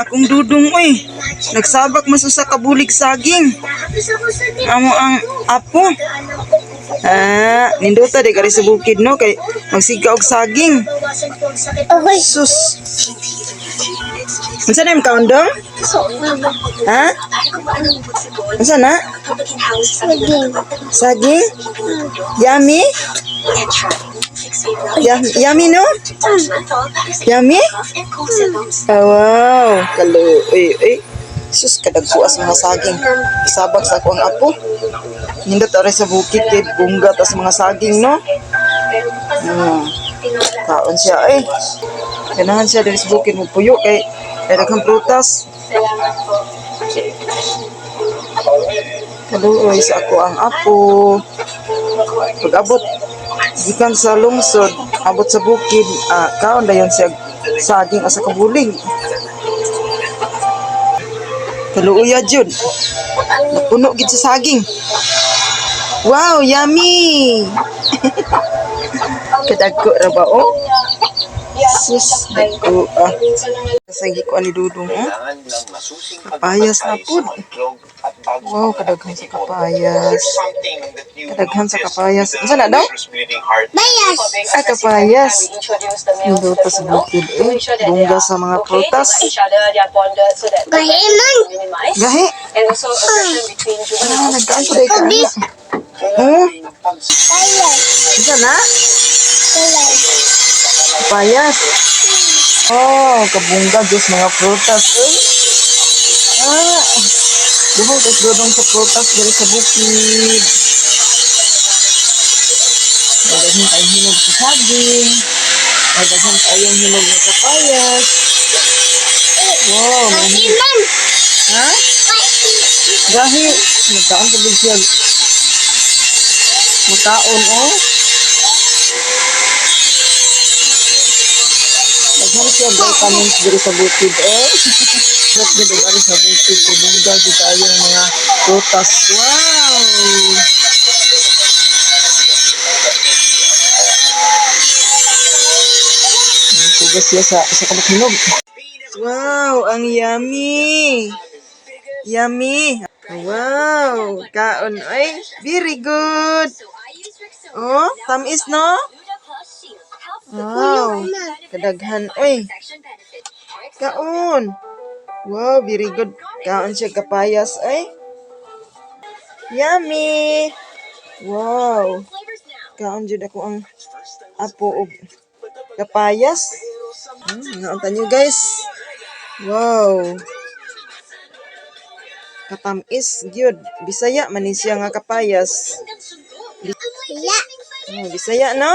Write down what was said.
Akong dudong oy. Nagsabak maso sa kabulig saging. Amo ang apo. Ninduta di kari sa bukid no kay magsiga og saging. Sus. Unsa na yung kaundong? Ha? Unsa na? Saging. Yummy? Yummy no? Yummy? Oh, wow. Kalo. Sus, kadagpuas mga saging. Isabak sa akong apo. Hindot aray sa bukid kay bungga tas mga saging no? Kaon siya Ganahan siya dari sa bukid mo puyo kay daghang prutas. Kaluoy sa ako ang apo. Pag-abot gikan sa lungsod, abot sa bukid, kaon dayon siya saging asa kabulig. Kaluoy jud. Napuno gid sa saging. Wow, yummy. Kadagko ra ba Sus, dagko Kasagi ko ani dudong kapayas na pud. Wow, kadaghan sa kapayas. Kadaghan sa kapayas. Unsa na daw? Bayas. Kapayas. Hinduta sa bukid bungga sa mga prutas. Gahe man. Gahe? Nagkaan ko day ka. Unsa na? Kapayas. Kabungga Diyos mga prutas. Duhong dudong sa prutas dari sa bukid. Daghan tayong hinog sa saging. Daghan tayong hinog na kapayas. Wow, Iman. ha? Gahi. Magkaon ko siya. Magkaon Daghan siya vitamins dari sa bukid Daghan gid dari sa bukid kubungga gid tayong mga prutas. Wow. Tugas siya sa kabuk hinog. Wow, ang yummy. Yummy. Wow, kaon very good. Tamis no? Wow, kadaghan kaon. Wow, very good. Kaon siya kapayas Yummy. Wow. Kaon jud ako ang apo og kapayas. Naunta nyo guys. Wow. Katamis gyud. Bisaya man ni siya nga kapayas. Ya. Bisaya no?